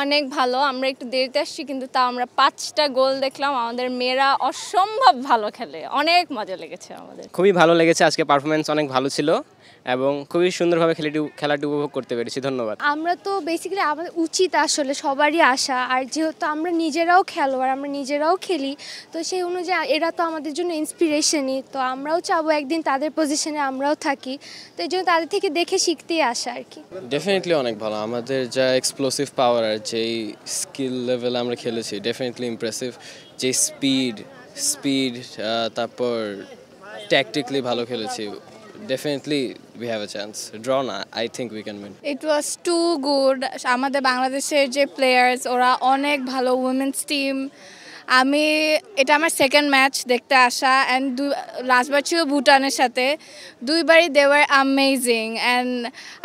অনেক ভালো। আমরা একটু দেরিতে আসছি কিন্তু তাও আমরা ৫টা গোল দেখলাম। আমাদের মেয়েরা অসম্ভব ভালো খেলে। অনেক মজা লেগেছে আমাদের। খুবই ভালো লেগেছে, আজকে পারফরমেন্স অনেক ভালো ছিল এবং খুবই সুন্দরভাবে খেলাটি উপভোগ করতে পেরেছি। ধন্যবাদ। আমরা তো বেসিক্যালি আমাদের উচিত আসলে সবারই আসা, আর যেহেতু আমরা নিজেরাও খেলোয়াড়, আমরা নিজেরাও খেলি, তো সেই অনুযায়ী এরা তো আমাদের জন্য ইন্সপিরেশনই। তো আমরাও চাবো একদিন তাদের পজিশনে আমরাও থাকি, তো এই জন্য তাদের থেকে দেখে শিখতেই আসা আর কি। ডেফিনেটলি অনেক ভালো। আমাদের যা এক্সপ্লোসিভ পাওয়ার আর যেই স্কিল লেভেল আমরা খেলেছি ডেফিনেটলি ইমপ্রেসিভ। যে স্পিড তারপর ট্যাকটিক্যালি ভালো খেলেছি। Definitely we have a chance. Draw না, I think we can win. It was too good. আমাদের বাংলাদেশের যে প্লেয়ার্স ওরা অনেক ভালো, উইমেন্স টিম। এটা আমার সেকেন্ড ম্যাচ দেখতে আসা, অ্যান্ড লাস্টবার ছিল ভুটানের সাথে। দুইবারই they were amazing, and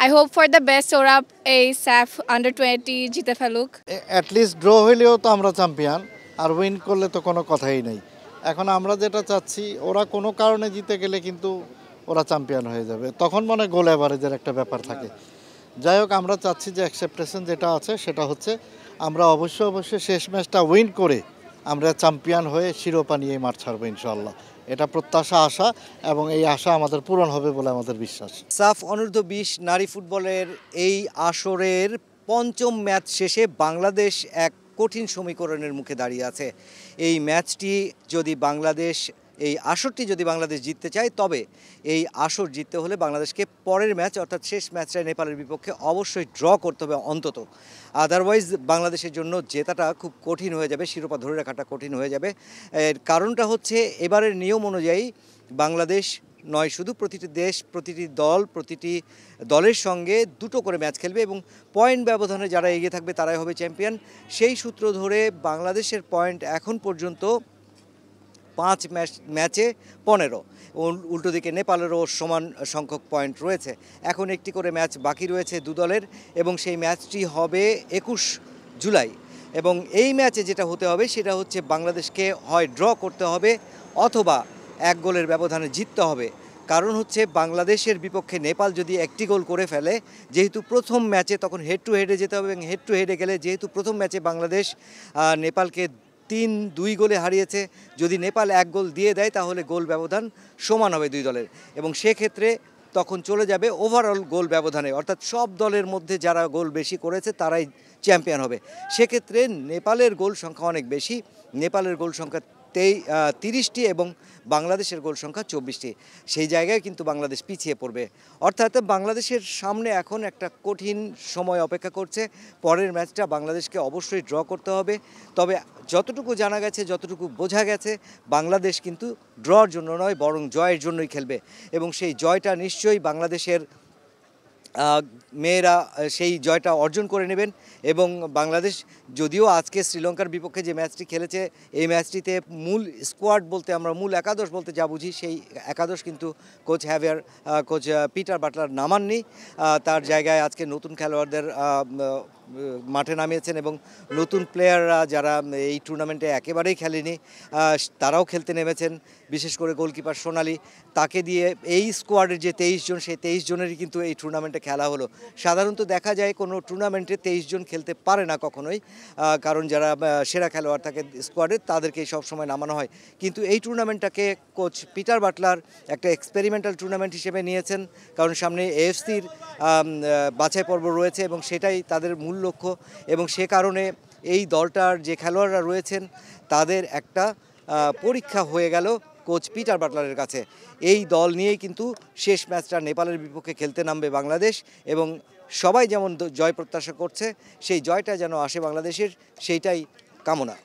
I hope for the best ওরা এই স্যাফ আন্ডার 20 জিতে ফেলুক। অ্যাটলিস্ট ড্র হইলেও তো আমরা চ্যাম্পিয়ন, আর উইন করলে তো কোনো কথাই নেই। এখন আমরা যেটা চাচ্ছি, ওরা কোনো কারণে জিতে গেলে কিন্তু ওরা চ্যাম্পিয়ন হয়ে যাবে, তখন মনে গোল এভারেজের একটা ব্যাপার থাকে। যাই হোক, আমরা চাচ্ছি যে এক্সপেকটেশন যেটা আছে সেটা হচ্ছে আমরা অবশ্যই শেষ ম্যাচটা উইন করে আমরা চ্যাম্পিয়ন হয়ে শিরোপা নিয়ে মাঠ ছাড়বো ইনশাআল্লাহ। এটা প্রত্যাশা, আশা, এবং এই আশা আমাদের পূরণ হবে বলে আমাদের বিশ্বাস। সাফ অনূর্ধ্ব-20 নারী ফুটবলের এই আসরের পঞ্চম ম্যাচ শেষে বাংলাদেশ এক কঠিন সমীকরণের মুখে দাঁড়িয়ে আছে। এই ম্যাচটি যদি বাংলাদেশ এই আসরটি যদি বাংলাদেশ জিততে চায়, তবে এই আসর জিততে হলে বাংলাদেশকে পরের ম্যাচ অর্থাৎ শেষ ম্যাচটায় নেপালের বিপক্ষে অবশ্যই ড্র করতে হবে অন্তত। আদারওয়াইজ বাংলাদেশের জন্য জেতাটা খুব কঠিন হয়ে যাবে, শিরোপা ধরে রাখাটা কঠিন হয়ে যাবে। এর কারণটা হচ্ছে এবারের নিয়ম অনুযায়ী বাংলাদেশ নয়, শুধু প্রতিটি দেশ, প্রতিটি দলের সঙ্গে দুটো করে ম্যাচ খেলবে এবং পয়েন্ট ব্যবধানে যারা এগিয়ে থাকবে তারাই হবে চ্যাম্পিয়ন। সেই সূত্র ধরে বাংলাদেশের পয়েন্ট এখন পর্যন্ত 5 ম্যাচে 15, উল্টো দিকে নেপালেরও সমান সংখ্যক পয়েন্ট রয়েছে। এখন একটি করে ম্যাচ বাকি রয়েছে দু দলের, এবং সেই ম্যাচটি হবে 21 জুলাই। এবং এই ম্যাচে যেটা হতে হবে সেটা হচ্ছে বাংলাদেশকে হয় ড্র করতে হবে অথবা 1 গোলের ব্যবধানে জিততে হবে। কারণ হচ্ছে বাংলাদেশের বিপক্ষে নেপাল যদি একটি গোল করে ফেলে, যেহেতু প্রথম ম্যাচে তখন হেড টু হেডে যেতে হবে, এবং হেড টু হেডে গেলে যেহেতু প্রথম ম্যাচে বাংলাদেশ নেপালকে 3-2 গোলে হারিয়েছে, যদি নেপাল 1 গোল দিয়ে দেয় তাহলে গোল ব্যবধান সমান হবে দুই দলের, এবং সেক্ষেত্রে তখন চলে যাবে ওভারঅল গোল ব্যবধানে, অর্থাৎ সব দলের মধ্যে যারা গোল বেশি করেছে তারাই চ্যাম্পিয়ন হবে। সেক্ষেত্রে নেপালের গোল সংখ্যা অনেক বেশি, নেপালের গোল সংখ্যা 30টি এবং বাংলাদেশের গোল সংখ্যা 24টি। সেই জায়গায় কিন্তু বাংলাদেশ পিছিয়ে পড়বে, অর্থাৎ বাংলাদেশের সামনে এখন একটা কঠিন সময় অপেক্ষা করছে। পরের ম্যাচটা বাংলাদেশকে অবশ্যই ড্র করতে হবে। তবে যতটুকু জানা গেছে, যতটুকু বোঝা গেছে, বাংলাদেশ কিন্তু ড্রর জন্য নয় বরং জয়ের জন্যই খেলবে, এবং সেই জয়টা নিশ্চয়ই বাংলাদেশের মেয়েরা সেই জয়টা অর্জন করে নেবেন। এবং বাংলাদেশ যদিও আজকে শ্রীলঙ্কার বিপক্ষে যে ম্যাচটি খেলেছে, এই ম্যাচটিতে মূল স্কোয়াড বলতে আমরা মূল একাদশ বলতে যা বুঝি, সেই একাদশ কিন্তু কোচ পিটার বাটলার নামাননি। তার জায়গায় আজকে নতুন খেলোয়াড়দের মাঠে নামিয়েছেন, এবং নতুন প্লেয়াররা যারা এই টুর্নামেন্টে একেবারেই খেলেনি তারাও খেলতে নেমেছেন। বিশেষ করে গোলকিপার সোনালি, তাকে দিয়ে এই স্কোয়াডের যে 23 জন, সেই 23 জনেরই কিন্তু এই টুর্নামেন্টে খেলা হলো। সাধারণত দেখা যায় কোনো টুর্নামেন্টে 23 জন খেলতে পারে না কখনোই, কারণ যারা সেরা খেলোয়াড় থাকে স্কোয়াডে তাদেরকেই সবসময় নামানো হয়। কিন্তু এই টুর্নামেন্টটাকে কোচ পিটার বাটলার একটা এক্সপেরিমেন্টাল টুর্নামেন্ট হিসেবে নিয়েছেন, কারণ সামনে এএফসির বাছাই পর্ব রয়েছে এবং সেটাই তাদের মূল লক্ষ্য। এবং সে কারণে এই দলটার যে খেলোয়াড়রা রয়েছেন তাদের একটা পরীক্ষা হয়ে গেল কোচ পিটার বাটলারের কাছে। এই দল নিয়েই কিন্তু শেষ ম্যাচটা নেপালের বিপক্ষে খেলতে নামবে বাংলাদেশ, এবং সবাই যেমন জয় প্রত্যাশা করছে, সেই জয়টা যেন আসে বাংলাদেশের, সেইটাই কামনা।